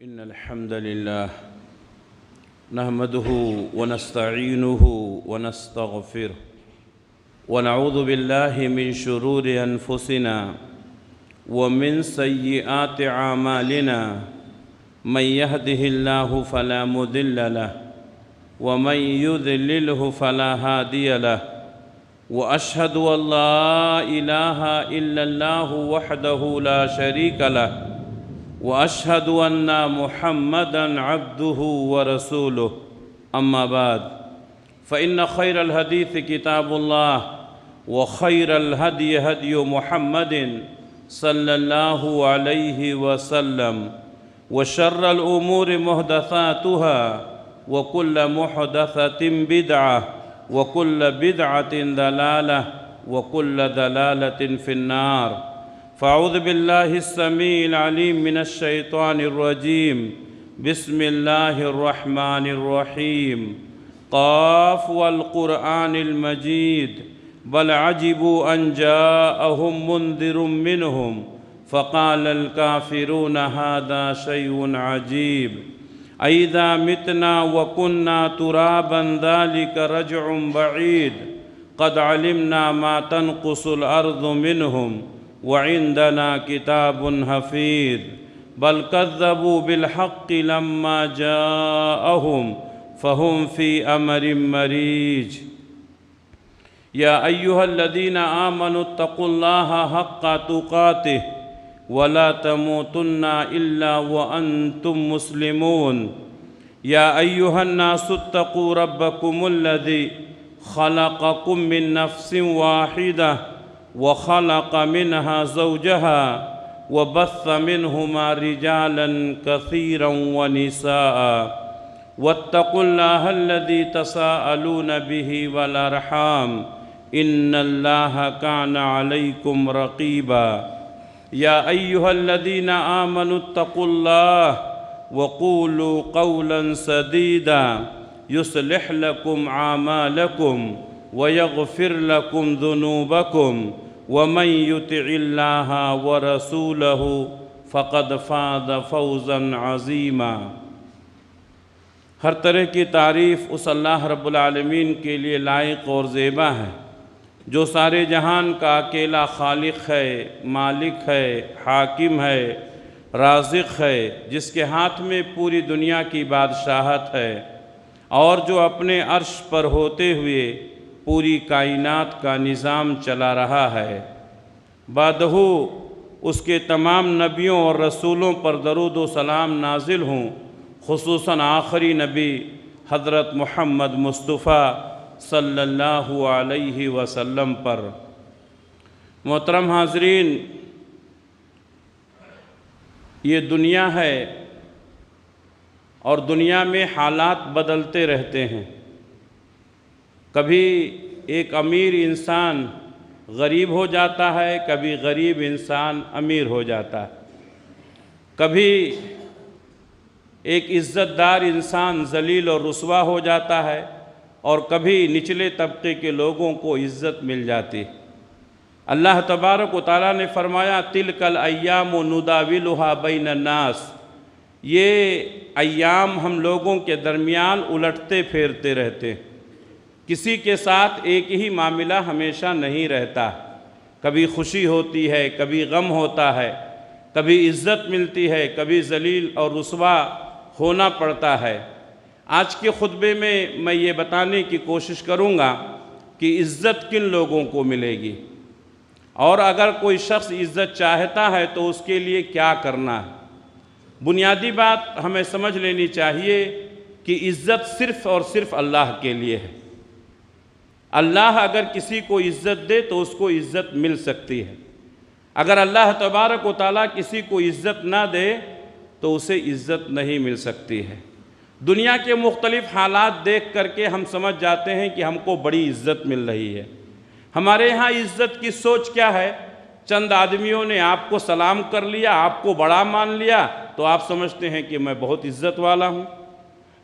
إن الحمد لله نحمده ونستعينه ونستغفره ونعوذ بالله من شرور أنفسنا ومن سيئات أعمالنا من يهده الله فلا مضل له ومن يضلله فلا هادي له وأشهد أن لا إله إلا الله وحده لا شريك له وأشهد أن محمدًا عبده ورسوله أما بعد فإن خير الحديث كتاب الله وخير الهدي هدي محمد صلى الله عليه وسلم وشر الأمور محدثاتها وكل محدثة بدعة وكل بدعة ضلالة وكل ضلالة في النار فأعوذ بالله السميع العليم من الشيطان الرجيم بسم الله الرحمن الرحيم قاف والقرآن المجيد بل عجبوا أن جاءهم منذر منهم فقال الكافرون هذا شيء عجيب أئذا متنا وكنا ترابا ذلك رجع بعيد قد علمنا ما تنقص الأرض منهم وعندنا كتاب حفيظ بل كذبوا بالحق لما جاءهم فهم في أمر مريج يا أيها الذين آمنوا اتقوا الله حق تقاته ولا تموتن إلا وأنتم مسلمون يا أيها الناس اتقوا ربكم الذي خلقكم من نفس واحدة وخلق منها زوجها وبث منهما رجالا كثيرا ونساء واتقوا الله الذي تساءلون به والأرحام إن الله كان عليكم رقيبا يا أيها الذين آمنوا اتقوا الله وقولوا قولا سديدا يصلح لكم أعمالكم ويغفر لكم ذنوبكم ومن يطع الله ورسوله فقد فاز فوزا عظیما۔ ہر طرح کی تعریف اس اللہ رب العالمین کے لیے لائق اور زیبا ہے جو سارے جہان کا اکیلا خالق ہے، مالک ہے، حاکم ہے، رازق ہے، جس کے ہاتھ میں پوری دنیا کی بادشاہت ہے اور جو اپنے عرش پر ہوتے ہوئے پوری کائنات کا نظام چلا رہا ہے۔ بعدہ اس کے تمام نبیوں اور رسولوں پر درود و سلام نازل ہوں، خصوصاً آخری نبی حضرت محمد مصطفیٰ صلی اللہ علیہ وسلم پر۔ محترم حاضرین، یہ دنیا ہے اور دنیا میں حالات بدلتے رہتے ہیں۔ کبھی ایک امیر انسان غریب ہو جاتا ہے، کبھی غریب انسان امیر ہو جاتا ہے، کبھی ایک عزت دار انسان ذلیل اور رسوا ہو جاتا ہے اور کبھی نچلے طبقے کے لوگوں کو عزت مل جاتی ہے۔ اللہ تبارک و تعالیٰ نے فرمایا تِلْكَ الْأَيَّامُ نُدَاوِلُهَا بَيْنَ النَّاسِ، یہ ایام ہم لوگوں کے درمیان الٹتے پھیرتے رہتے ہیں۔ کسی کے ساتھ ایک ہی معاملہ ہمیشہ نہیں رہتا، کبھی خوشی ہوتی ہے، کبھی غم ہوتا ہے، کبھی عزت ملتی ہے، کبھی ذلیل اور رسوا ہونا پڑتا ہے۔ آج کے خطبے میں یہ بتانے کی کوشش کروں گا کہ عزت کن لوگوں کو ملے گی، اور اگر کوئی شخص عزت چاہتا ہے تو اس کے لیے کیا کرنا ہے۔ بنیادی بات ہمیں سمجھ لینی چاہیے کہ عزت صرف اور صرف اللہ کے لیے ہے۔ اللہ اگر کسی کو عزت دے تو اس کو عزت مل سکتی ہے، اگر اللہ تبارک و تعالیٰ کسی کو عزت نہ دے تو اسے عزت نہیں مل سکتی ہے۔ دنیا کے مختلف حالات دیکھ کر کے ہم سمجھ جاتے ہیں کہ ہم کو بڑی عزت مل رہی ہے۔ ہمارے ہاں عزت کی سوچ کیا ہے؟ چند آدمیوں نے آپ کو سلام کر لیا، آپ کو بڑا مان لیا تو آپ سمجھتے ہیں کہ میں بہت عزت والا ہوں۔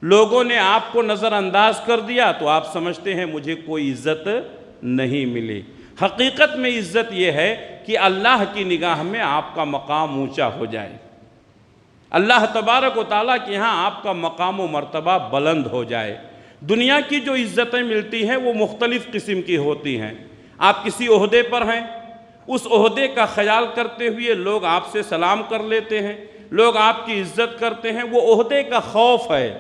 لوگوں نے آپ کو نظر انداز کر دیا تو آپ سمجھتے ہیں مجھے کوئی عزت نہیں ملی۔ حقیقت میں عزت یہ ہے کہ اللہ کی نگاہ میں آپ کا مقام اونچا ہو جائے۔ اللہ تبارک و تعالیٰ کے یہاں آپ کا مقام و مرتبہ بلند ہو جائے۔ دنیا کی جو عزتیں ملتی ہیں وہ مختلف قسم کی ہوتی ہیں۔ آپ کسی عہدے پر ہیں، اس عہدے کا خیال کرتے ہوئے لوگ آپ سے سلام کر لیتے ہیں، لوگ آپ کی عزت کرتے ہیں، وہ عہدے کا خوف ہے،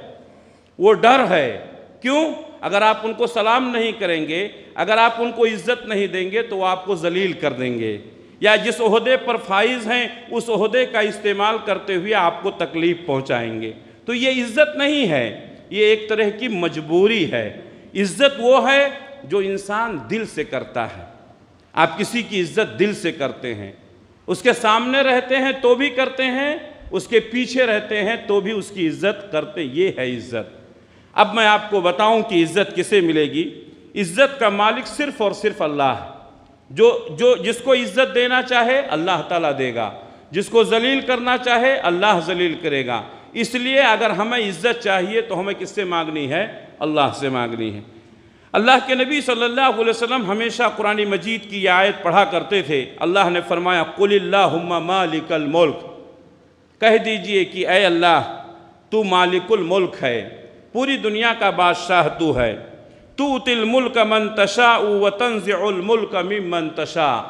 وہ ڈر ہے۔ کیوں؟ اگر آپ ان کو سلام نہیں کریں گے، اگر آپ ان کو عزت نہیں دیں گے تو وہ آپ کو ذلیل کر دیں گے، یا جس عہدے پر فائز ہیں اس عہدے کا استعمال کرتے ہوئے آپ کو تکلیف پہنچائیں گے۔ تو یہ عزت نہیں ہے، یہ ایک طرح کی مجبوری ہے۔ عزت وہ ہے جو انسان دل سے کرتا ہے۔ آپ کسی کی عزت دل سے کرتے ہیں، اس کے سامنے رہتے ہیں تو بھی کرتے ہیں، اس کے پیچھے رہتے ہیں تو بھی اس کی عزت کرتے، یہ ہے عزت۔ اب میں آپ کو بتاؤں کہ عزت کسے ملے گی۔ عزت کا مالک صرف اور صرف اللہ ہے۔ جس کو عزت دینا چاہے اللہ تعالیٰ دے گا، جس کو ذلیل کرنا چاہے اللہ ذلیل کرے گا۔ اس لیے اگر ہمیں عزت چاہیے تو ہمیں کس سے مانگنی ہے؟ اللہ سے مانگنی ہے۔ اللہ کے نبی صلی اللہ علیہ وسلم ہمیشہ قرآن مجید کی یہ آیت پڑھا کرتے تھے۔ اللہ نے فرمایا قُلِ اللَّهُمَّ مَالِكَ الْمُلْكِ، کہہ دیجئے کہ اے اللہ تو مالک الملک ہے، پوری دنیا کا بادشاہ تو ہے۔ تُؤْتِي الْمُلْكَ مَن تَشَاءُ وَتَنزِعُ الْمُلْكَ مِمَّن تَشَاءُ،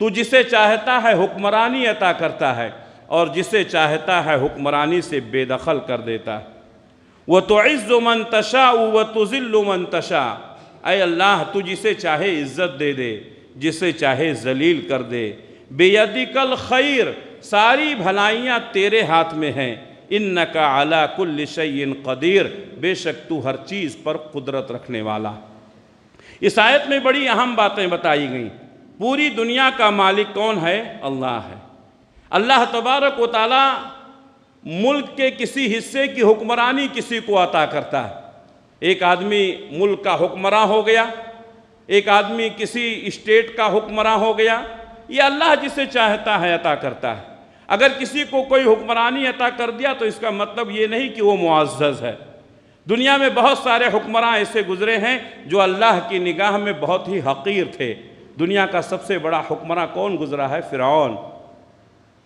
تو جسے چاہتا ہے حکمرانی عطا کرتا ہے اور جسے چاہتا ہے حکمرانی سے بے دخل کر دیتا ہے۔ وَتُعِزُّ مَن تَشَاءُ وَتُذِلُّ مَن تَشَاءُ، اے اللہ تو جسے چاہے عزت دے دے، جسے چاہے ذلیل کر دے۔ بِيَدِكَ الْخَيْرُ، ساری بھلائیاں تیرے ہاتھ میں ہیں۔ اِنَّكَ عَلَى كُلِّ شَيْءٍ قَدِيرٌ، بے شک تو ہر چیز پر قدرت رکھنے والا۔ اس آیت میں بڑی اہم باتیں بتائی گئیں۔ پوری دنیا کا مالک کون ہے؟ اللہ ہے۔ اللہ تبارک و تعالیٰ ملک کے کسی حصے کی حکمرانی کسی کو عطا کرتا ہے۔ ایک آدمی ملک کا حکمراں ہو گیا، ایک آدمی کسی اسٹیٹ کا حکمراں ہو گیا، یہ اللہ جسے چاہتا ہے عطا کرتا ہے۔ اگر کسی کو کوئی حکمرانی عطا کر دیا تو اس کا مطلب یہ نہیں کہ وہ معزز ہے۔ دنیا میں بہت سارے حکمراں ایسے گزرے ہیں جو اللہ کی نگاہ میں بہت ہی حقیر تھے۔ دنیا کا سب سے بڑا حکمراں کون گزرا ہے؟ فرعون،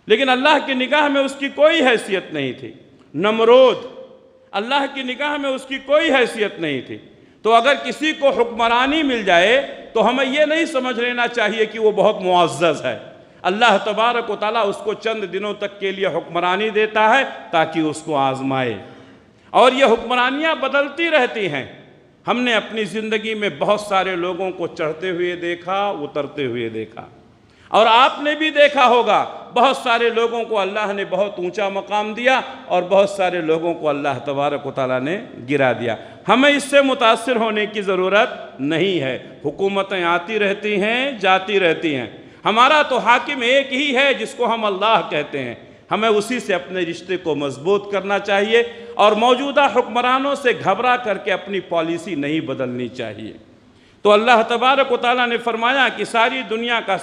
لیکن اللہ کی نگاہ میں اس کی کوئی حیثیت نہیں تھی۔ نمرود، اللہ کی نگاہ میں اس کی کوئی حیثیت نہیں تھی۔ تو اگر کسی کو حکمرانی مل جائے تو ہمیں یہ نہیں سمجھ لینا چاہیے کہ وہ بہت معزز ہے۔ اللہ تبارک و تعالیٰ اس کو چند دنوں تک کے لیے حکمرانی دیتا ہے تاکہ اس کو آزمائے، اور یہ حکمرانیاں بدلتی رہتی ہیں۔ ہم نے اپنی زندگی میں بہت سارے لوگوں کو چڑھتے ہوئے دیکھا، اترتے ہوئے دیکھا، اور آپ نے بھی دیکھا ہوگا بہت سارے لوگوں کو اللہ نے بہت اونچا مقام دیا اور بہت سارے لوگوں کو اللہ تبارک و تعالیٰ نے گرا دیا۔ ہمیں اس سے متاثر ہونے کی ضرورت نہیں ہے۔ حکومتیں آتی رہتی ہیں، جاتی رہتی ہیں، ہمارا تو حاکم ایک ہی ہے جس کو ہم اللہ کہتے ہیں۔ ہمیں اسی سے اپنے رشتے کو مضبوط کرنا چاہیے اور موجودہ حکمرانوں سے گھبرا کر کے اپنی پالیسی نہیں بدلنی چاہیے۔ تو اللہ تبارک و تعالیٰ نے فرمایا کہ ساری دنیا کا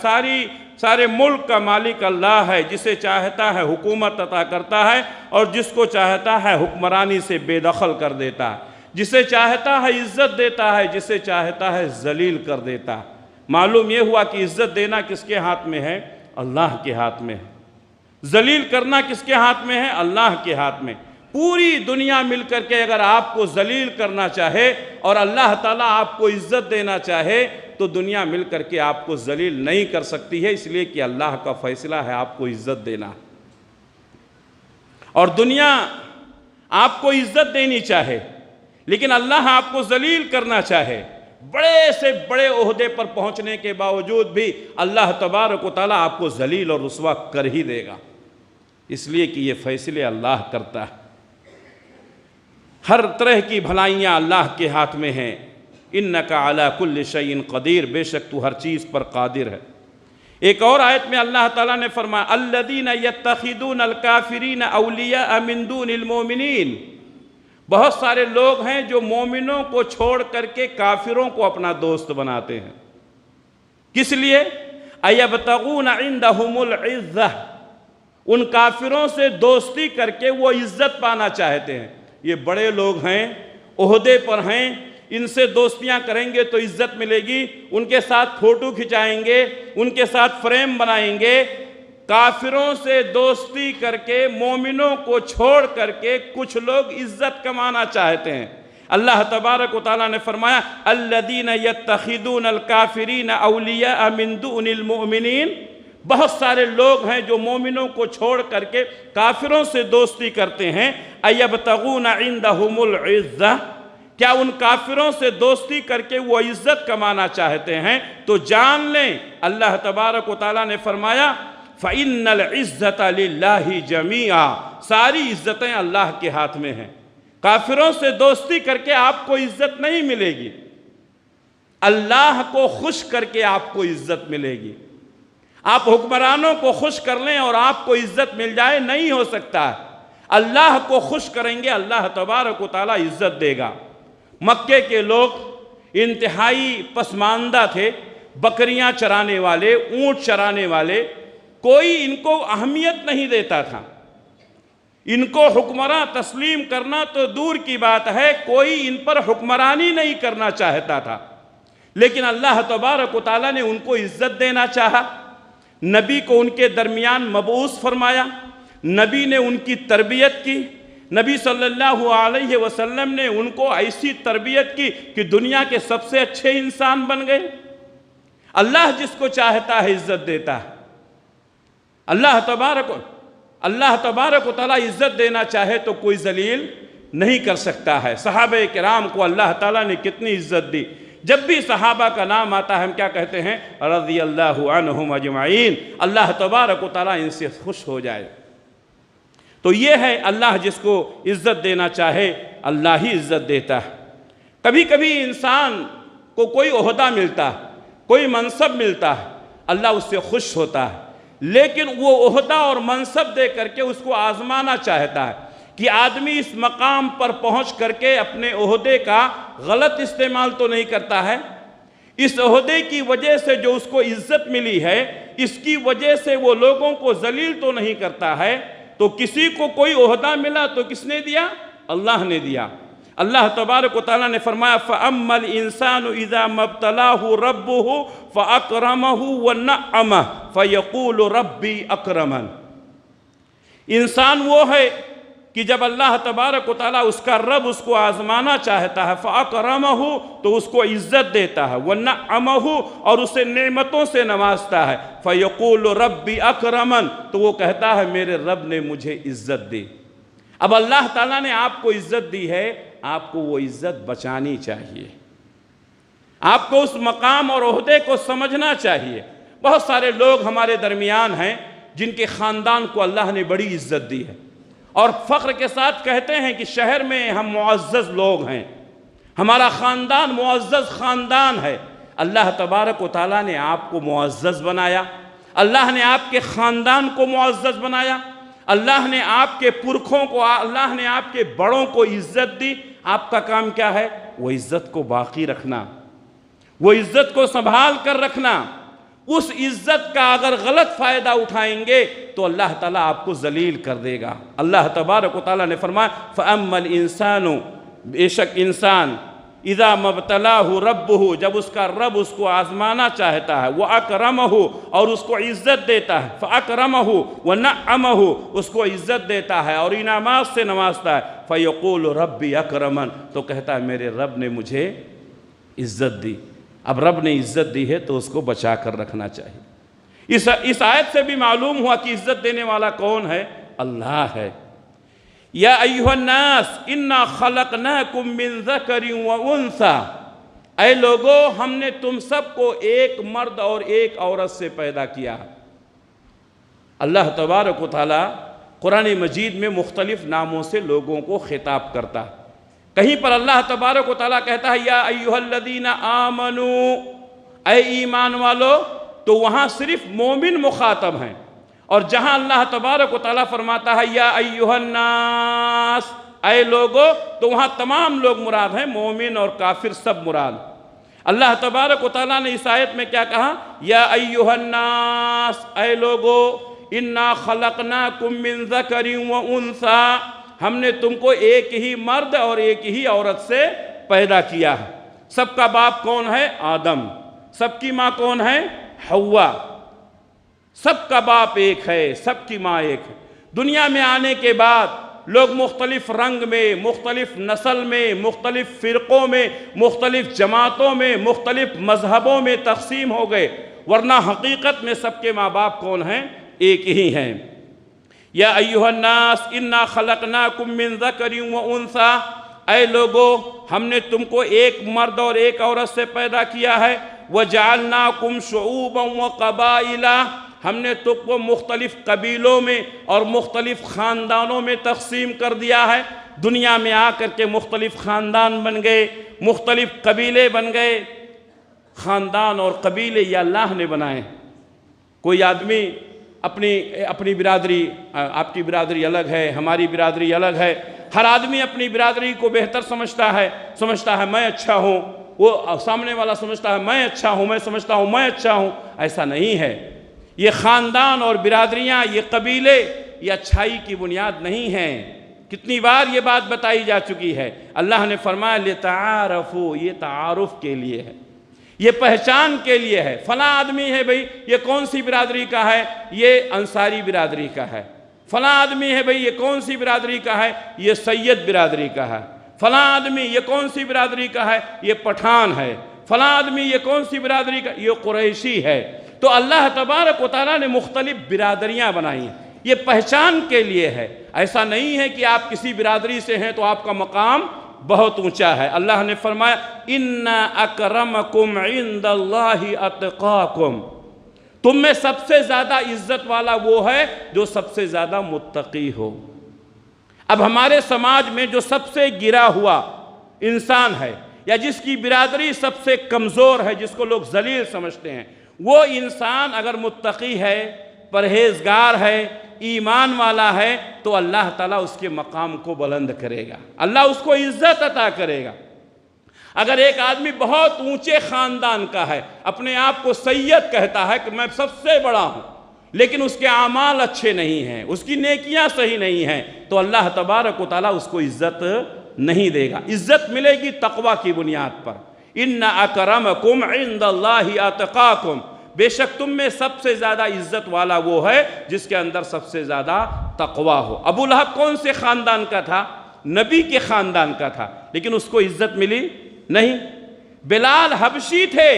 سارے ملک کا مالک اللہ ہے، جسے چاہتا ہے حکومت عطا کرتا ہے اور جس کو چاہتا ہے حکمرانی سے بے دخل کر دیتا ہے، جسے چاہتا ہے عزت دیتا ہے، جسے چاہتا ہے ذلیل کر دیتا ہے۔ معلوم یہ ہوا کہ عزت دینا کس کے ہاتھ میں ہے؟ اللہ کے ہاتھ میں ہے۔ ذلیل کرنا کس کے ہاتھ میں ہے؟ اللہ کے ہاتھ میں۔ پوری دنیا مل کر کے اگر آپ کو ذلیل کرنا چاہے اور اللہ تعالیٰ آپ کو عزت دینا چاہے تو دنیا مل کر کے آپ کو ذلیل نہیں کر سکتی ہے، اس لیے کہ اللہ کا فیصلہ ہے آپ کو عزت دینا، اور دنیا آپ کو عزت دینی چاہے لیکن اللہ آپ کو ذلیل کرنا چاہے، بڑے سے بڑے عہدے پر پہنچنے کے باوجود بھی اللہ تبارک و تعالیٰ آپ کو ذلیل اور رسوا کر ہی دے گا، اس لیے کہ یہ فیصلے اللہ کرتا ہے۔ ہر طرح کی بھلائیاں اللہ کے ہاتھ میں ہیں۔ اِنَّكَ عَلَى كُلِّ شَيْءٍ قَدِيرٌ، بے شک تو ہر چیز پر قادر ہے۔ ایک اور آیت میں اللہ تعالیٰ نے فرمایا الَّذِينَ يَتَّخِذُونَ الْكَافِرِينَ أَوْلِيَاءَ مِن دُونِ الْمُؤْمِنِينَ، بہت سارے لوگ ہیں جو مومنوں کو چھوڑ کر کے کافروں کو اپنا دوست بناتے ہیں۔ کس لیے؟ أَيَبْتَغُونَ عِندَهُمُ الْعِزَّةَ، ان کافروں سے دوستی کر کے وہ عزت پانا چاہتے ہیں۔ یہ بڑے لوگ ہیں، عہدے پر ہیں، ان سے دوستیاں کریں گے تو عزت ملے گی، ان کے ساتھ فوٹو کھچائیں گے، ان کے ساتھ فریم بنائیں گے، کافروں سے دوستی کر کے مومنوں کو چھوڑ کر کے کچھ لوگ عزت کمانا چاہتے ہیں۔ اللہ تبارک و تعالیٰ نے فرمایا الذین یتخذون الکافرین اولیاء من دون المؤمنین، بہت سارے لوگ ہیں جو مومنوں کو چھوڑ کر کے کافروں سے دوستی کرتے ہیں۔ ایبتغون عندہم العزہ، کیا ان کافروں سے دوستی کر کے وہ عزت کمانا چاہتے ہیں؟ تو جان لیں اللہ تبارک و تعالیٰ نے فرمایا فَإِنَّ الْعِزَّةَ لِلَّهِ جَمِيعًا، ساری عزتیں اللہ کے ہاتھ میں ہیں۔ کافروں سے دوستی کر کے آپ کو عزت نہیں ملے گی، اللہ کو خوش کر کے آپ کو عزت ملے گی۔ آپ حکمرانوں کو خوش کر لیں اور آپ کو عزت مل جائے، نہیں ہو سکتا ہے۔ اللہ کو خوش کریں گے، اللہ تبارک و تعالیٰ عزت دے گا۔ مکے کے لوگ انتہائی پسماندہ تھے، بکریاں چرانے والے، اونٹ چرانے والے، کوئی ان کو اہمیت نہیں دیتا تھا۔ ان کو حکمراں تسلیم کرنا تو دور کی بات ہے، کوئی ان پر حکمرانی نہیں کرنا چاہتا تھا۔ لیکن اللہ تبارک و تعالیٰ نے ان کو عزت دینا چاہا، نبی کو ان کے درمیان مبعوث فرمایا، نبی نے ان کی تربیت کی، نبی صلی اللہ علیہ وسلم نے ان کو ایسی تربیت کی کہ دنیا کے سب سے اچھے انسان بن گئے۔ اللہ جس کو چاہتا ہے عزت دیتا ہے۔ اللہ تبارک و تعالیٰ عزت دینا چاہے تو کوئی ذلیل نہیں کر سکتا ہے۔ صحابہ کرام کو اللہ تعالیٰ نے کتنی عزت دی۔ جب بھی صحابہ کا نام آتا ہے ہم کیا کہتے ہیں؟ رضی اللہ عنہم اجمعین، اللہ تبارک و تعالیٰ ان سے خوش ہو جائے۔ تو یہ ہے اللہ جس کو عزت دینا چاہے اللہ ہی عزت دیتا ہے۔ کبھی کبھی انسان کو کوئی عہدہ ملتا ہے، کوئی منصب ملتا ہے، اللہ اس سے خوش ہوتا ہے، لیکن وہ عہدہ اور منصب دے کر کے اس کو آزمانا چاہتا ہے کہ آدمی اس مقام پر پہنچ کر کے اپنے عہدے کا غلط استعمال تو نہیں کرتا ہے، اس عہدے کی وجہ سے جو اس کو عزت ملی ہے اس کی وجہ سے وہ لوگوں کو ذلیل تو نہیں کرتا ہے۔ تو کسی کو کوئی عہدہ ملا تو کس نے دیا؟ اللہ نے دیا۔ اللہ تبارک و تعالیٰ نے فرمایا فَأَمَّا الْإِنسَانُ إِذَا مَا ابْتَلَاهُ رَبُّهُ فَأَكْرَمَهُ وَنَعَّمَهُ فَيَقُولُ رَبِّي أَكْرَمَنِ، انسان وہ ہے کہ جب اللہ تبارک و تعالیٰ اس کا رب اس کو آزمانا چاہتا ہے فَأَكْرَمَهُ تو اس کو عزت دیتا ہے، وَنَعَّمَهُ اور اسے نعمتوں سے نوازتا ہے، فَيَقُولُ رَبِّي أَكْرَمَنِ تو وہ کہتا ہے میرے رب نے مجھے عزت دی۔ اب اللہ تعالیٰ نے آپ کو عزت دی ہے، آپ کو وہ عزت بچانی چاہیے، آپ کو اس مقام اور عہدے کو سمجھنا چاہیے۔ بہت سارے لوگ ہمارے درمیان ہیں جن کے خاندان کو اللہ نے بڑی عزت دی ہے اور فخر کے ساتھ کہتے ہیں کہ شہر میں ہم معزز لوگ ہیں، ہمارا خاندان معزز خاندان ہے۔ اللہ تبارک و تعالیٰ نے آپ کو معزز بنایا، اللہ نے آپ کے خاندان کو معزز بنایا، اللہ نے آپ کے پرکھوں کو، اللہ نے آپ کے بڑوں کو عزت دی۔ آپ کا کام کیا ہے؟ وہ عزت کو باقی رکھنا، وہ عزت کو سنبھال کر رکھنا۔ اس عزت کا اگر غلط فائدہ اٹھائیں گے تو اللہ تعالیٰ آپ کو ذلیل کر دے گا۔ اللہ تبارک و تعالیٰ نے فرمایا فَأَمَّا الْإِنسَانُ، بے شک انسان، اِذَا مَبْتَلَاهُ رَبُّهُ جب اس کا رب اس کو آزمانا چاہتا ہے، وَأَكْرَمَهُ اور اس کو عزت دیتا ہے، فَأَكْرَمَهُ وَنَعَّمَهُ اس کو عزت دیتا ہے اور انعامات سے نوازتا ہے، فَيَقُولُ رَبِّي أَكْرَمَنِ تو کہتا ہے میرے رب نے مجھے عزت دی۔ اب رب نے عزت دی ہے تو اس کو بچا کر رکھنا چاہیے۔ اس آیت سے بھی معلوم ہوا کہ عزت دینے والا کون ہے؟ اللہ ہے۔ یا ایھا الناس انا خلقناکم من ذکر و انثی، اے لوگو ہم نے تم سب کو ایک مرد اور ایک عورت سے پیدا کیا۔ اللہ تبارک و تعالیٰ قرآن مجید میں مختلف ناموں سے لوگوں کو خطاب کرتا ہے۔ کہیں پر اللہ تبارک و تعالیٰ کہتا ہے یا ایھا الذین آمنوا، اے ایمان والو، تو وہاں صرف مومن مخاطب ہیں، اور جہاں اللہ تبارک و تعالیٰ فرماتا ہے یا ایھا الناس، اے لوگو، تو وہاں تمام لوگ مراد ہیں، مومن اور کافر سب مراد۔ اللہ تبارک و تعالیٰ نے اس آیت میں کیا کہا؟ یا ایھا الناس، اے لوگو، انا خلقناکم من ذکر و انثی، ہم نے تم کو ایک ہی مرد اور ایک ہی عورت سے پیدا کیا ہے۔ سب کا باپ کون ہے؟ آدم۔ سب کی ماں کون ہے؟ حوا۔ سب کا باپ ایک ہے، سب کی ماں ایک ہے۔ دنیا میں آنے کے بعد لوگ مختلف رنگ میں، مختلف نسل میں، مختلف فرقوں میں، مختلف جماعتوں میں، مختلف مذہبوں میں تقسیم ہو گئے، ورنہ حقیقت میں سب کے ماں باپ کون ہیں؟ ایک ہی ہیں۔ یا ایھا الناس انا خلقناکم من ذکر و انثی، اے لوگو ہم نے تم کو ایک مرد اور ایک عورت سے پیدا کیا ہے، وجعلناکم شعوبا وقبائل، ہم نے تم کو مختلف قبیلوں میں اور مختلف خاندانوں میں تقسیم کر دیا ہے۔ دنیا میں آ کر کے مختلف خاندان بن گئے، مختلف قبیلے بن گئے۔ خاندان اور قبیلے یہ اللہ نے بنائے۔ کوئی آدمی اپنی برادری، آپ کی برادری الگ ہے، ہماری برادری الگ ہے، ہر آدمی اپنی برادری کو بہتر سمجھتا ہے میں اچھا ہوں، وہ سامنے والا سمجھتا ہے میں اچھا ہوں، میں سمجھتا ہوں میں اچھا ہوں۔ ایسا نہیں ہے۔ یہ خاندان اور برادریاں، یہ قبیلے، یہ اچھائی کی بنیاد نہیں ہیں۔ کتنی بار یہ بات بتائی جا چکی ہے۔ اللہ نے فرمایا لِتَعَارَفُوا، یہ تعارف کے لیے ہے، یہ پہچان کے لیے ہے۔ فلاں آدمی ہے بھئی، یہ کون سی برادری کا ہے؟ یہ انصاری برادری کا ہے۔ فلاں آدمی ہے بھئی، یہ کون سی برادری کا ہے؟ یہ سید برادری کا ہے۔ فلاں آدمی یہ کون سی برادری کا ہے؟ یہ پٹھان ہے۔ فلاں آدمی یہ کون سی برادری کا؟ یہ قریشی ہے۔ تو اللہ تبارک و تعالیٰ نے مختلف برادریاں بنائی ہیں، یہ پہچان کے لیے ہے۔ ایسا نہیں ہے کہ آپ کسی برادری سے ہیں تو آپ کا مقام بہت اونچا ہے۔ اللہ نے فرمایا اِنَّ أَكْرَمَكُمْ عِنْدَ اللَّهِ أَتْقَاكُمْ، تم میں سب سے زیادہ عزت والا وہ ہے جو سب سے زیادہ متقی ہو۔ اب ہمارے سماج میں جو سب سے گرا ہوا انسان ہے، یا جس کی برادری سب سے کمزور ہے، جس کو لوگ ذلیل سمجھتے ہیں، وہ انسان اگر متقی ہے، پرہیزگار ہے، ایمان والا ہے، تو اللہ تعالیٰ اس کے مقام کو بلند کرے گا، اللہ اس کو عزت عطا کرے گا۔ اگر ایک آدمی بہت اونچے خاندان کا ہے، اپنے آپ کو سید کہتا ہے کہ میں سب سے بڑا ہوں، لیکن اس کے اعمال اچھے نہیں ہیں، اس کی نیکیاں صحیح نہیں ہیں، تو اللہ تبارک و تعالیٰ اس کو عزت نہیں دے گا۔ عزت ملے گی تقوی کی بنیاد پر۔ اِنَّ أَكْرَمَكُمْ عِنْدَ اللَّهِ أَتْقَاكُمْ، بے شک تم میں سب سے زیادہ عزت والا وہ ہے جس کے اندر سب سے زیادہ تقوی ہو۔ ابو لہب کون سے خاندان کا تھا؟ نبی کے خاندان کا تھا، لیکن اس کو عزت ملی نہیں۔ بلال حبشی تھے،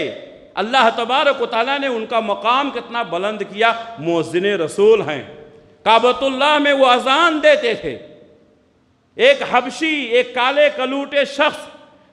اللہ تبارک و تعالیٰ نے ان کا مقام کتنا بلند کیا، مؤذن رسول ہیں، کعبۃ اللہ میں وہ اذان دیتے تھے۔ ایک حبشی، ایک کالے کلوٹے شخص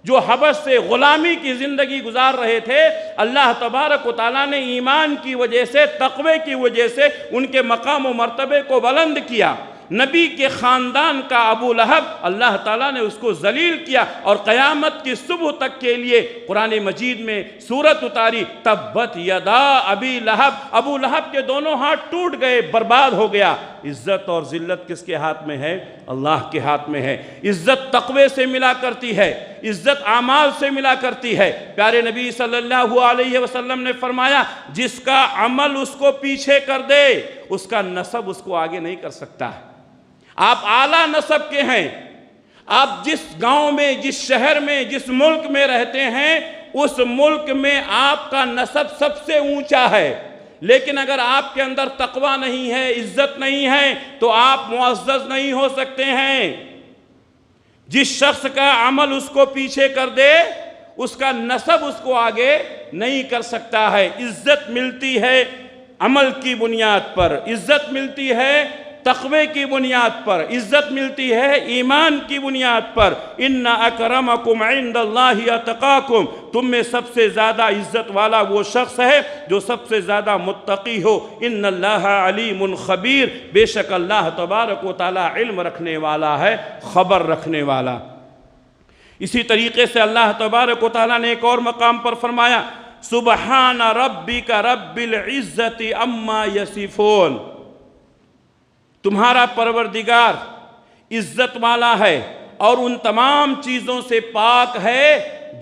جو حبش سے غلامی کی زندگی گزار رہے تھے، اللہ تبارک و تعالیٰ نے ایمان کی وجہ سے، تقوی کی وجہ سے ان کے مقام و مرتبے کو بلند کیا۔ نبی کے خاندان کا ابو لہب، اللہ تعالیٰ نے اس کو ذلیل کیا، اور قیامت کی صبح تک کے لیے قرآن مجید میں سورت اتاری تبت یدا ابی لہب، ابو لہب کے دونوں ہاتھ ٹوٹ گئے، برباد ہو گیا۔ عزت اور ذلت کس کے ہاتھ میں ہے؟ اللہ کے ہاتھ میں ہے۔ عزت تقوی سے ملا کرتی ہے، عزت اعمال سے ملا کرتی ہے۔ پیارے نبی صلی اللہ علیہ وسلم نے فرمایا جس کا عمل اس کو پیچھے کر دے، اس کا نسب اس کو آگے نہیں کر سکتا۔ آپ اعلیٰ نسب کے ہیں، آپ جس گاؤں میں، جس شہر میں، جس ملک میں رہتے ہیں، اس ملک میں آپ کا نسب سب سے اونچا ہے، لیکن اگر آپ کے اندر تقوی نہیں ہے، عزت نہیں ہے، تو آپ معزز نہیں ہو سکتے ہیں۔ جس شخص کا عمل اس کو پیچھے کر دے، اس کا نسب اس کو آگے نہیں کر سکتا ہے۔ عزت ملتی ہے عمل کی بنیاد پر، عزت ملتی ہے تقوی کی بنیاد پر، عزت ملتی ہے ایمان کی بنیاد پر۔ اِنَّ أَكْرَمَكُمْ عِنْدَ اللَّهِ أَتْقَاكُمْ، تم میں سب سے زیادہ عزت والا وہ شخص ہے جو سب سے زیادہ متقی ہو۔ اِنَّ اللَّهَ عَلِيمٌ خَبِيرٌ، بے شک اللہ تبارک و تعالیٰ علم رکھنے والا ہے، خبر رکھنے والا۔ اسی طریقے سے اللہ تبارک و تعالیٰ نے ایک اور مقام پر فرمایا سبحان ربک رب العزت عما یصفون، تمہارا پروردگار عزت والا ہے اور ان تمام چیزوں سے پاک ہے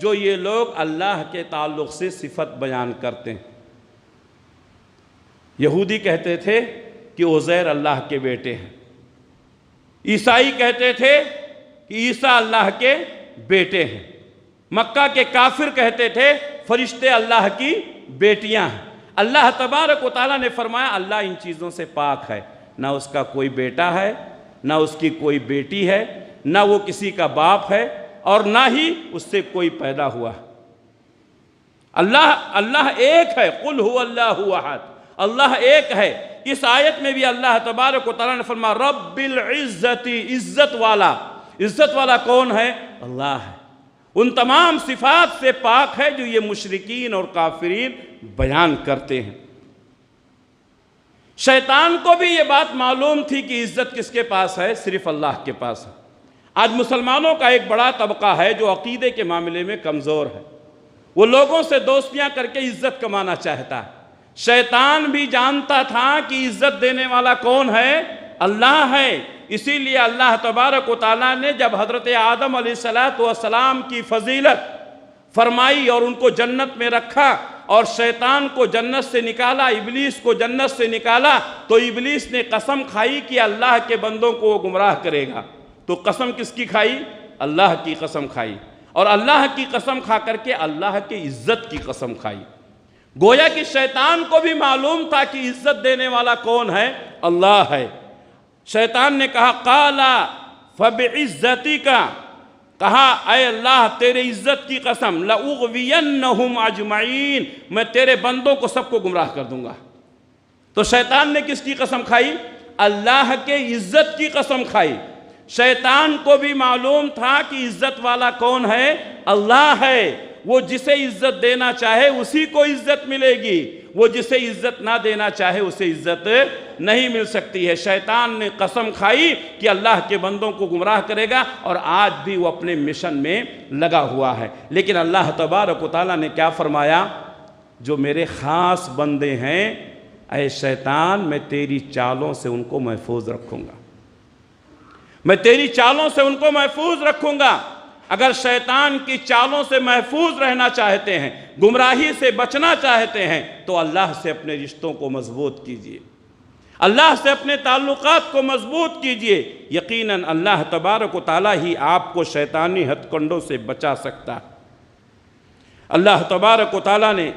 جو یہ لوگ اللہ کے تعلق سے صفت بیان کرتے ہیں۔ یہودی کہتے تھے کہ عزیر اللہ کے بیٹے ہیں، عیسائی کہتے تھے کہ عیسیٰ اللہ کے بیٹے ہیں، مکہ کے کافر کہتے تھے فرشتے اللہ کی بیٹیاں ہیں۔ اللہ تبارک و تعالیٰ نے فرمایا اللہ ان چیزوں سے پاک ہے، نہ اس کا کوئی بیٹا ہے، نہ اس کی کوئی بیٹی ہے، نہ وہ کسی کا باپ ہے، اور نہ ہی اس سے کوئی پیدا ہوا۔ اللہ ایک ہے، قل هو اللہ احد، اللہ ایک ہے۔ اس آیت میں بھی اللہ تبارک و تعالیٰ نے فرمایا رب العزت، عزت والا کون ہے؟ اللہ ہے۔ ان تمام صفات سے پاک ہے جو یہ مشرکین اور کافرین بیان کرتے ہیں۔ شیطان کو بھی یہ بات معلوم تھی کہ عزت کس کے پاس ہے؟ صرف اللہ کے پاس ہے۔ آج مسلمانوں کا ایک بڑا طبقہ ہے جو عقیدے کے معاملے میں کمزور ہے، وہ لوگوں سے دوستیاں کر کے عزت کمانا چاہتا ہے۔ شیطان بھی جانتا تھا کہ عزت دینے والا کون ہے؟ اللہ ہے۔ اسی لیے اللہ تبارک و تعالیٰ نے جب حضرت آدم علیہ السلام کی فضیلت فرمائی اور ان کو جنت میں رکھا اور شیطان کو جنت سے نکالا، ابلیس کو جنت سے نکالا، تو ابلیس نے قسم کھائی کہ اللہ کے بندوں کو وہ گمراہ کرے گا۔ تو قسم کس کی کھائی؟ اللہ کی قسم کھائی، اور اللہ کی قسم کھا کر کے اللہ کی عزت کی قسم کھائی۔ گویا کہ شیطان کو بھی معلوم تھا کہ عزت دینے والا کون ہے؟ اللہ ہے۔ شیطان نے کہا قالا فبعزتک، کہا اے اللہ تیرے عزت کی قسم لأغوینہم اجمعین، میں تیرے بندوں کو سب کو گمراہ کر دوں گا۔ تو شیطان نے کس کی قسم کھائی؟ اللہ کے عزت کی قسم کھائی۔ شیطان کو بھی معلوم تھا کہ عزت والا کون ہے؟ اللہ ہے۔ وہ جسے عزت دینا چاہے اسی کو عزت ملے گی، وہ جسے عزت نہ دینا چاہے اسے عزت نہیں مل سکتی ہے۔ شیطان نے قسم کھائی کہ اللہ کے بندوں کو گمراہ کرے گا، اور آج بھی وہ اپنے مشن میں لگا ہوا ہے۔ لیکن اللہ تبارک و تعالیٰ نے کیا فرمایا؟ جو میرے خاص بندے ہیں، اے شیطان میں تیری چالوں سے ان کو محفوظ رکھوں گا، میں تیری چالوں سے ان کو محفوظ رکھوں گا۔ اگر شیطان کی چالوں سے محفوظ رہنا چاہتے ہیں، گمراہی سے بچنا چاہتے ہیں، تو اللہ سے اپنے رشتوں کو مضبوط کیجئے، اللہ سے اپنے تعلقات کو مضبوط کیجئے۔ یقیناً اللہ تبارک و تعالیٰ ہی آپ کو شیطانی ہتھ کنڈوں سے بچا سکتا ہے۔ اللہ تبارک و تعالیٰ نے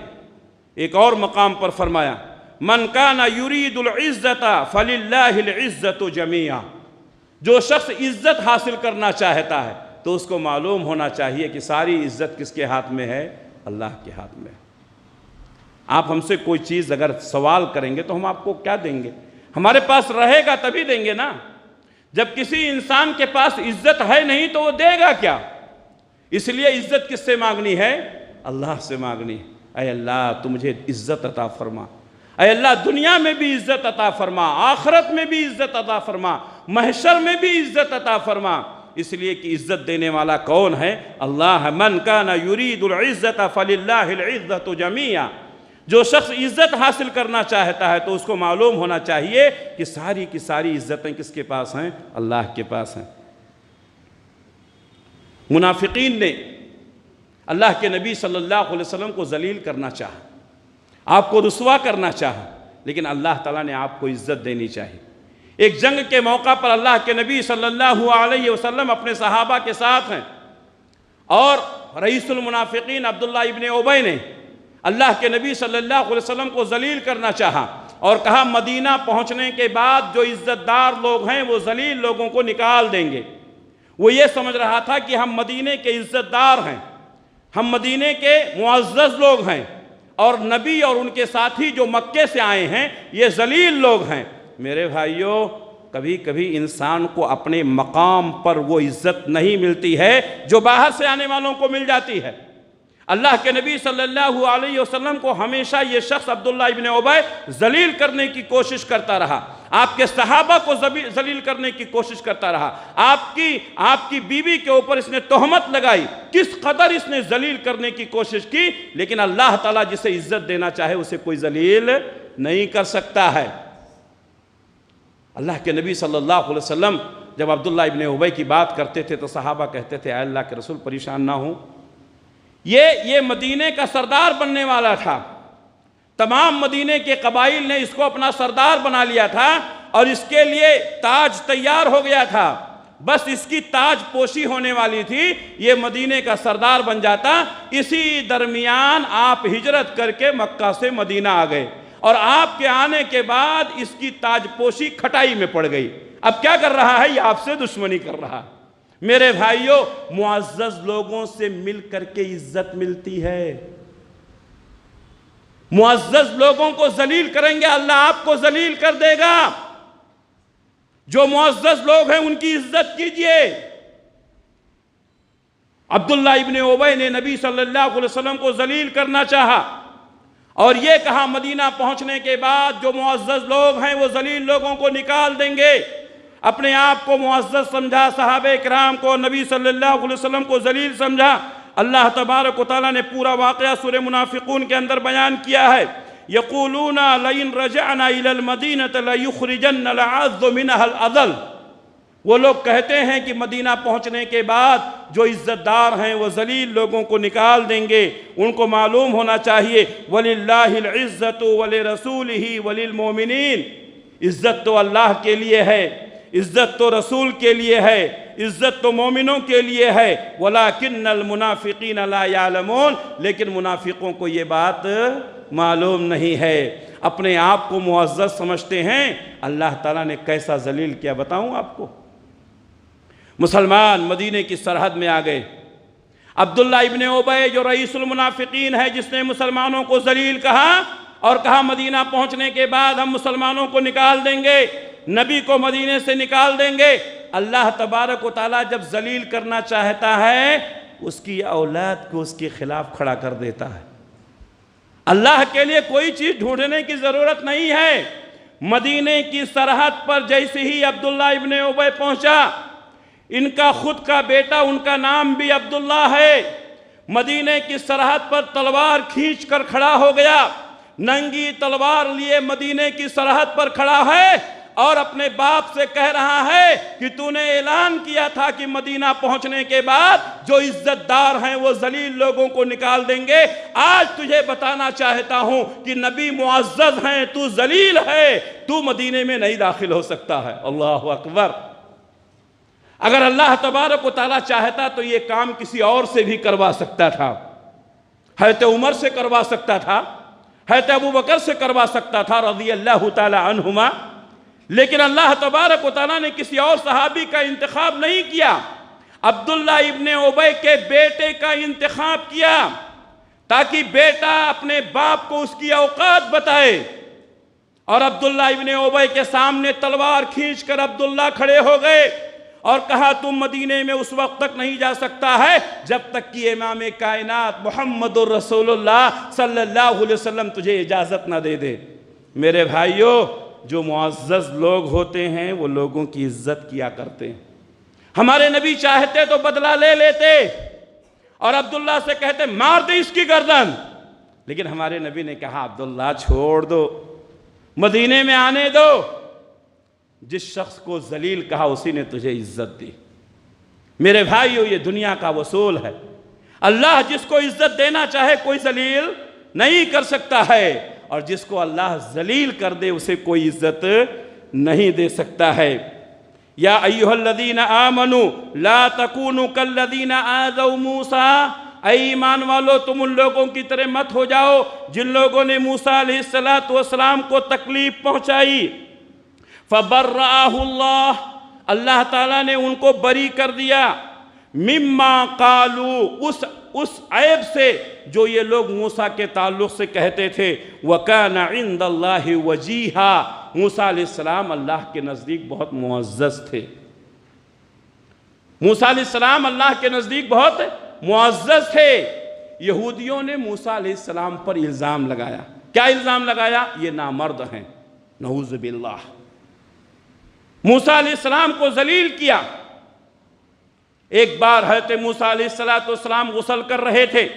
ایک اور مقام پر فرمایا من کان یرید العزت فللہ العزت جمیعا، جو شخص عزت حاصل کرنا چاہتا ہے تو اس کو معلوم ہونا چاہیے کہ ساری عزت کس کے ہاتھ میں ہے؟ اللہ کے ہاتھ میں۔ آپ ہم سے کوئی چیز اگر سوال کریں گے تو ہم آپ کو کیا دیں گے؟ ہمارے پاس رہے گا تبھی دیں گے نا۔ جب کسی انسان کے پاس عزت ہے نہیں تو وہ دے گا کیا؟ اس لیے عزت کس سے مانگنی ہے؟ اللہ سے مانگنی ہے۔ اے اللہ تو مجھے عزت عطا فرما، اے اللہ دنیا میں بھی عزت عطا فرما، آخرت میں بھی عزت عطا فرما، محشر میں بھی عزت عطا فرما۔ اس لیے کہ عزت دینے والا کون ہے؟ اللہ۔ من کان یرید العزت فللہ العزت جمیعا، جو شخص عزت حاصل کرنا چاہتا ہے تو اس کو معلوم ہونا چاہیے کہ ساری کی ساری عزتیں کس کے پاس ہیں؟ اللہ کے پاس ہیں۔ منافقین نے اللہ کے نبی صلی اللہ علیہ وسلم کو ذلیل کرنا چاہا، آپ کو رسوا کرنا چاہا، لیکن اللہ تعالیٰ نے آپ کو عزت دینی چاہیے۔ ایک جنگ کے موقع پر اللہ کے نبی صلی اللہ علیہ وسلم اپنے صحابہ کے ساتھ ہیں، اور رئیس المنافقین عبداللہ ابن ابی نے اللہ کے نبی صلی اللہ علیہ وسلم کو ذلیل کرنا چاہا، اور کہا مدینہ پہنچنے کے بعد جو عزت دار لوگ ہیں وہ ذلیل لوگوں کو نکال دیں گے۔ وہ یہ سمجھ رہا تھا کہ ہم مدینے کے عزت دار ہیں، ہم مدینے کے معزز لوگ ہیں، اور نبی اور ان کے ساتھی جو مکے سے آئے ہیں یہ ذلیل لوگ ہیں۔ میرے بھائیوں، کبھی کبھی انسان کو اپنے مقام پر وہ عزت نہیں ملتی ہے جو باہر سے آنے والوں کو مل جاتی ہے۔ اللہ کے نبی صلی اللہ علیہ وسلم کو ہمیشہ یہ شخص عبداللہ ابن ابی ذلیل کرنے کی کوشش کرتا رہا، آپ کے صحابہ کو ذلیل کرنے کی کوشش کرتا رہا، آپ کی بیوی کے اوپر اس نے تہمت لگائی، کس قدر اس نے ذلیل کرنے کی کوشش کی، لیکن اللہ تعالیٰ جسے عزت دینا چاہے اسے کوئی ذلیل نہیں کر سکتا ہے۔ اللہ کے نبی صلی اللہ علیہ وسلم جب عبداللہ ابن ابی کی بات کرتے تھے تو صحابہ کہتے تھے اے اللہ کے رسول پریشان نہ ہوں، یہ مدینے کا سردار بننے والا تھا، تمام مدینے کے قبائل نے اس کو اپنا سردار بنا لیا تھا، اور اس کے لیے تاج تیار ہو گیا تھا، بس اس کی تاج پوشی ہونے والی تھی، یہ مدینے کا سردار بن جاتا۔ اسی درمیان آپ ہجرت کر کے مکہ سے مدینہ آ گئے، اور آپ کے آنے کے بعد اس کی تاج پوشی کھٹائی میں پڑ گئی۔ اب کیا کر رہا ہے؟ یہ آپ سے دشمنی کر رہا ہے۔ میرے بھائیوں، معزز لوگوں سے مل کر کے عزت ملتی ہے۔ معزز لوگوں کو ذلیل کریں گے، اللہ آپ کو ذلیل کر دے گا۔ جو معزز لوگ ہیں ان کی عزت کیجئے۔ عبداللہ ابن ابی نے نبی صلی اللہ علیہ وسلم کو ذلیل کرنا چاہا، اور یہ کہا مدینہ پہنچنے کے بعد جو معزز لوگ ہیں وہ ذلیل لوگوں کو نکال دیں گے۔ اپنے آپ کو معزز سمجھا، صحابہ کرام کو، نبی صلی اللہ علیہ وسلم کو ذلیل سمجھا۔ اللہ تبارک و تعالیٰ نے پورا واقعہ سورہ منافقون کے اندر بیان کیا ہے۔ یقولون لئن رجعنا الى المدینة لیخرجن الأعز منها الأذل۔ وہ لوگ کہتے ہیں کہ مدینہ پہنچنے کے بعد جو عزت دار ہیں وہ ذلیل لوگوں کو نکال دیں گے۔ ان کو معلوم ہونا چاہیے وَلِلَّهِ الْعِزَّةُ وَلِرَسُولِهِ وَلِلْمُؤْمِنِينَ، عزت تو اللہ کے لیے ہے، عزت تو رسول کے لیے ہے، عزت تو مومنوں کے لیے ہے۔ وَلَكِنَّ الْمُنَافِقِينَ لَا يَعْلَمُونَ، لیکن منافقوں کو یہ بات معلوم نہیں ہے، اپنے آپ کو معزز سمجھتے ہیں۔ اللہ تعالیٰ نے کیسا ذلیل کیا بتاؤں آپ کو۔ مسلمان مدینے کی سرحد میں آ گئے۔ عبداللہ ابن ابی جو رئیس المنافقین ہے، جس نے مسلمانوں کو ذلیل کہا اور کہا مدینہ پہنچنے کے بعد ہم مسلمانوں کو نکال دیں گے، نبی کو مدینے سے نکال دیں گے۔ اللہ تبارک و تعالیٰ جب ذلیل کرنا چاہتا ہے، اس کی اولاد کو اس کے خلاف کھڑا کر دیتا ہے۔ اللہ کے لیے کوئی چیز ڈھونڈنے کی ضرورت نہیں ہے۔ مدینے کی سرحد پر جیسے ہی عبداللہ ابن ابی پہنچا، ان کا خود کا بیٹا، ان کا نام بھی عبداللہ ہے، مدینے کی سرحد پر تلوار کھینچ کر کھڑا ہو گیا، ننگی تلوار لیے مدینے کی سرحد پر کھڑا ہے، اور اپنے باپ سے کہہ رہا ہے کہ تو نے اعلان کیا تھا کہ مدینہ پہنچنے کے بعد جو عزت دار ہیں وہ ذلیل لوگوں کو نکال دیں گے۔ آج تجھے بتانا چاہتا ہوں کہ نبی معزز ہیں، تو ذلیل ہے، تو مدینے میں نہیں داخل ہو سکتا ہے۔ اللہ اکبر۔ اگر اللہ تبارک و تعالیٰ چاہتا تو یہ کام کسی اور سے بھی کروا سکتا تھا، حضرت عمر سے کروا سکتا تھا، حضرت ابوبکر سے کروا سکتا تھا رضی اللہ تعالیٰ عنہما، لیکن اللہ تبارک و تعالیٰ نے کسی اور صحابی کا انتخاب نہیں کیا، عبداللہ ابن ابی کے بیٹے کا انتخاب کیا، تاکہ بیٹا اپنے باپ کو اس کی اوقات بتائے۔ اور عبداللہ ابن ابی کے سامنے تلوار کھینچ کر عبداللہ کھڑے ہو گئے اور کہا تم مدینے میں اس وقت تک نہیں جا سکتا ہے جب تک کہ امام کائنات محمد الرسول اللہ صلی اللہ علیہ وسلم تجھے اجازت نہ دے دے۔ میرے بھائیوں، جو معزز لوگ ہوتے ہیں وہ لوگوں کی عزت کیا کرتے ہیں۔ ہمارے نبی چاہتے تو بدلہ لے لیتے اور عبداللہ سے کہتے مار دے اس کی گردن، لیکن ہمارے نبی نے کہا عبداللہ چھوڑ دو، مدینے میں آنے دو۔ جس شخص کو ذلیل کہا اسی نے تجھے عزت دی۔ میرے بھائیو، یہ دنیا کا اصول ہے، اللہ جس کو عزت دینا چاہے کوئی ذلیل نہیں کر سکتا ہے، اور جس کو اللہ ذلیل کر دے اسے کوئی عزت نہیں دے سکتا ہے۔ یا ایھا الذین آمنوا لا تکونوا کالذین آذوا موسیٰ، اے ایمان والو تم ان لوگوں کی طرح مت ہو جاؤ جن لوگوں نے موسیٰ علیہ السلام کو تکلیف پہنچائی۔ فبرأہ اللہ، اللہ تعالیٰ نے ان کو بری کر دیا، مما قالوا، اس عیب سے جو یہ لوگ موسیٰ کے تعلق سے کہتے تھے۔ وَكَانَ عِنْدَ اللَّهِ وَجِيهًا، موسیٰ علیہ السلام اللہ کے نزدیک بہت معزز تھے۔ موسیٰ علیہ السلام اللہ کے نزدیک بہت معزز تھے۔ یہودیوں نے موسیٰ علیہ السلام پر الزام لگایا۔ کیا الزام لگایا؟ یہ نامرد ہیں، نعوذ باللہ۔ موسیٰ علیہ السلام کو ذلیل کیا۔ ایک بار حضرت موسیٰ علیہ السلام غسل کر رہے تھے،